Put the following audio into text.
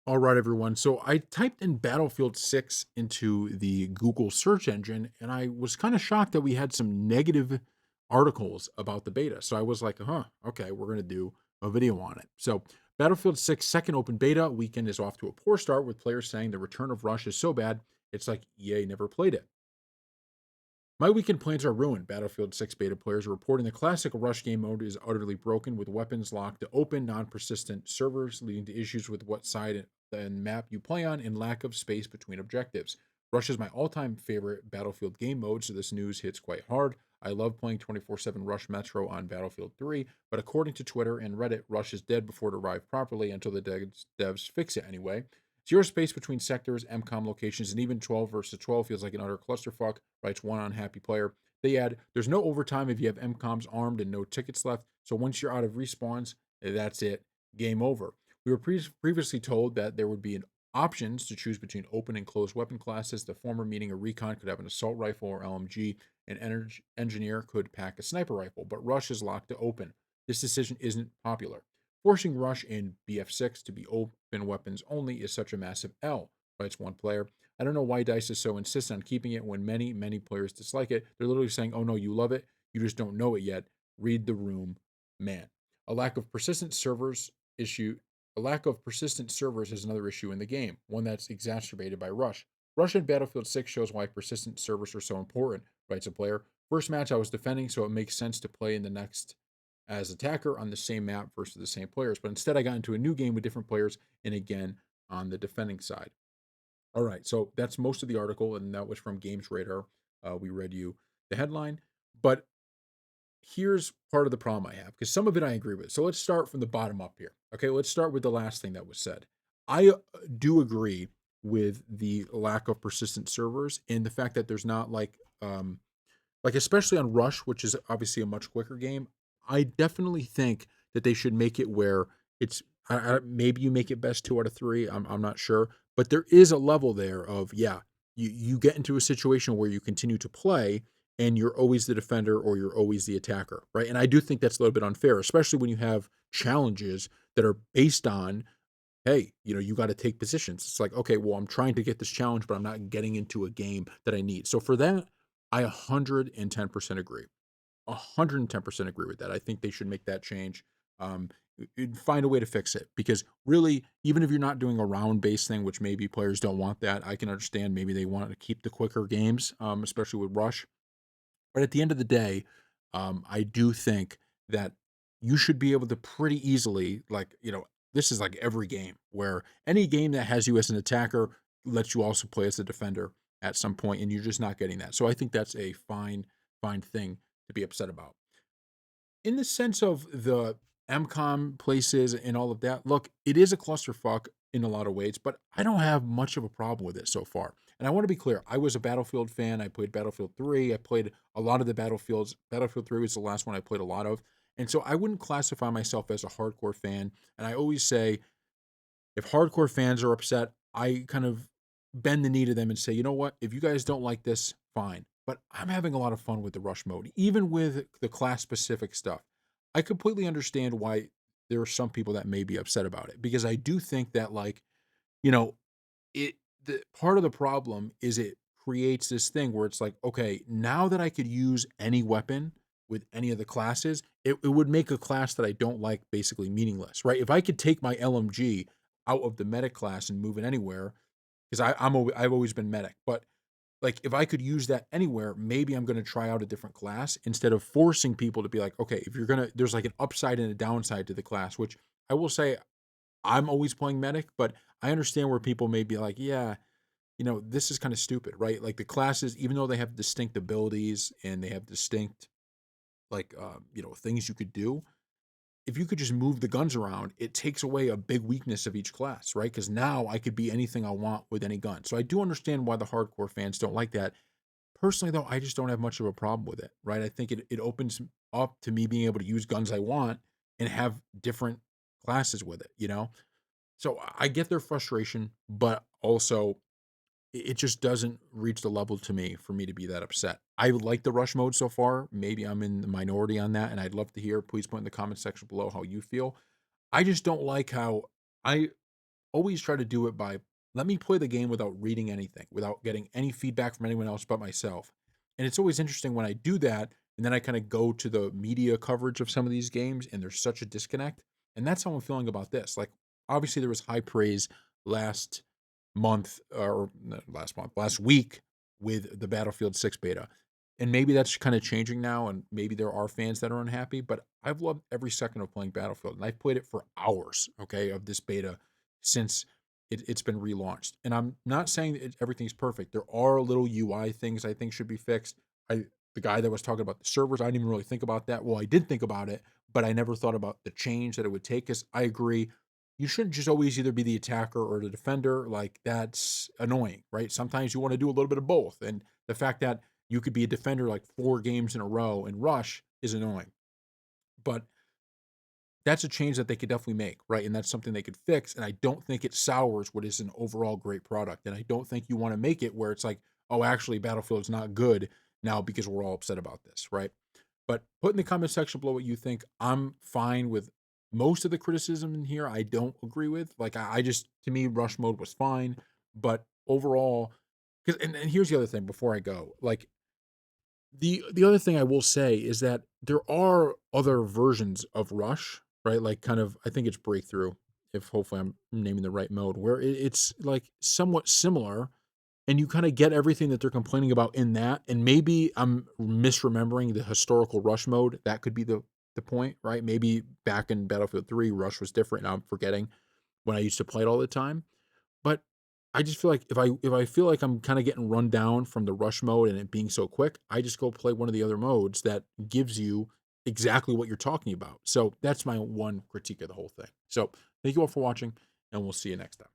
All right, everyone. So I typed in Battlefield 6 into the Google search engine, and I was kind of shocked that we had some negative articles about the beta. So I was like, huh, okay, we're going to do a video on it. So Battlefield 6 second open beta weekend is off to a poor start with players saying the return of Rush is so bad, it's like EA never played it. My weekend plans are ruined. Battlefield 6 beta players are reporting the classic Rush game mode is utterly broken with weapons locked to open, non persistent servers, leading to issues with what side and map you play on and lack of space between objectives. Rush is my all time favorite Battlefield game mode, so this news hits quite hard. I love playing 24/7 Rush Metro on Battlefield 3, but according to Twitter and Reddit, Rush is dead before it arrived properly until the devs fix it anyway. Zero space between sectors, MCOM locations, and even 12 versus 12 feels like an utter clusterfuck, writes one unhappy player. They add, there's no overtime if you have MCOMs armed and no tickets left, so once you're out of respawns, that's it. Game over. We were previously told that there would be options to choose between open and closed weapon classes, the former meaning a recon could have an assault rifle or LMG, an engineer could pack a sniper rifle, but Rush is locked to open. This decision isn't popular. Forcing Rush in BF6 to be open weapons only is such a massive L, writes one player. I don't know why DICE is so insistent on keeping it when many, many players dislike it. They're literally saying, oh no, you love it. You just don't know it yet. Read the room, man. A lack of persistent servers issue. A lack of persistent servers is another issue in the game, one that's exacerbated by Rush. Rush in Battlefield 6 shows why persistent servers are so important, writes a player. First match I was defending, so it makes sense to play in the next as attacker on the same map versus the same players. But instead, I got into a new game with different players, and again on the defending side. All right, so that's most of the article, and that was from Games Radar. We read you the headline, but here's part of the problem I have because some of it I agree with. So let's start from the bottom up here. Okay, let's start with the last thing that was said. I do agree with the lack of persistent servers and the fact that there's not like especially on Rush, which is obviously a much quicker game. I definitely think that they should make it where it's maybe you make it best 2 out of 3. I'm not sure, but there is a level there of yeah, you get into a situation where you continue to play and you're always the defender or you're always the attacker, right? And I do think that's a little bit unfair, especially when you have challenges that are based on hey, you got to take positions. It's like, okay, well, I'm trying to get this challenge, but I'm not getting into a game that I need. So for that, I 110% agree. 110% agree with that. I think they should make that change. Um, find a way to fix it because really, even if you're not doing a round based thing, which maybe players don't want that, I can understand. Maybe they want to keep the quicker games, especially with Rush. But at the end of the day, I do think that you should be able to pretty easily, like, this is like every game where any game that has you as an attacker lets you also play as a defender at some point, and you're just not getting that. So I think that's a fine thing to be upset about in the sense of the MCOM places and all of that, look, it is a clusterfuck in a lot of ways, but I don't have much of a problem with it so far. And I want to be clear, I was a Battlefield fan. I played Battlefield 3. I played a lot of the Battlefields. Battlefield 3 was the last one I played a lot of. And so I wouldn't classify myself as a hardcore fan. And I always say, if hardcore fans are upset, I kind of bend the knee to them and say, you know what? If you guys don't like this, fine. But I'm having a lot of fun with the rush mode, even with the class specific stuff. I completely understand why there are some people that may be upset about it because I do think that, like, you know, it the part of the problem is it creates this thing where it's like, okay, now that I could use any weapon with any of the classes, it would make a class that I don't like basically meaningless, right? If I could take my LMG out of the medic class and move it anywhere, because I've always been medic, but like if I could use that anywhere, maybe I'm going to try out a different class instead of forcing people to be like, okay, if you're gonna, there's like an upside and a downside to the class, which I will say I'm always playing medic, but I understand where people may be like, yeah, this is kind of stupid, right? Like the classes, even though they have distinct abilities and they have distinct like things you could do, if you could just move the guns around, it takes away a big weakness of each class, right? Because now I could be anything I want with any gun. So I do understand why the hardcore fans don't like that. Personally, though, I just don't have much of a problem with it, right? I think it opens up to me being able to use guns I want and have different classes with it. So I get their frustration, but also it just doesn't reach the level to me for me to be that upset. I like the rush mode so far. Maybe I'm in the minority on that, and I'd love to hear. Please put in the comment section below how you feel. I just don't like how I always try to do it by, let me play the game without reading anything, without getting any feedback from anyone else but myself. And it's always interesting when I do that, and then I kind of go to the media coverage of some of these games, and there's such a disconnect. And that's how I'm feeling about this. Like, obviously, there was high praise last month, or not last month, last week, with the Battlefield 6 beta. And maybe that's kind of changing now, and maybe there are fans that are unhappy, but I've loved every second of playing Battlefield, and I've played it for hours, okay, of this beta since it's been relaunched. And I'm not saying that everything's perfect. There are little UI things I think should be fixed. I The guy that was talking about the servers, I didn't even really think about that. Well, I did think about it, but I never thought about the change that it would take. Because I agree, you shouldn't just always either be the attacker or the defender. Like, that's annoying, right? Sometimes you want to do a little bit of both. And the fact that you could be a defender like 4 games in a row and rush is annoying. But that's a change that they could definitely make, right? And that's something they could fix. And I don't think it sours what is an overall great product. And I don't think you want to make it where it's like, oh, actually, Battlefield's not good now because we're all upset about this, right? But put in the comment section below what you think. I'm fine with most of the criticism in here. I don't agree with. Like, I just, to me, rush mode was fine. But overall, because, and here's the other thing before I go, like, the other thing I will say is that there are other versions of Rush, right? Like, kind of, I think it's Breakthrough, if hopefully I'm naming the right mode, where it's like somewhat similar, and you kind of get everything that they're complaining about in that. And maybe I'm misremembering the historical Rush mode. That could be the point, right? Maybe back in Battlefield 3, Rush was different. Now I'm forgetting when I used to play it all the time. But I just feel like if I feel like I'm kinda getting run down from the rush mode and it being so quick, I just go play one of the other modes that gives you exactly what you're talking about. So that's my one critique of the whole thing. So thank you all for watching, and we'll see you next time.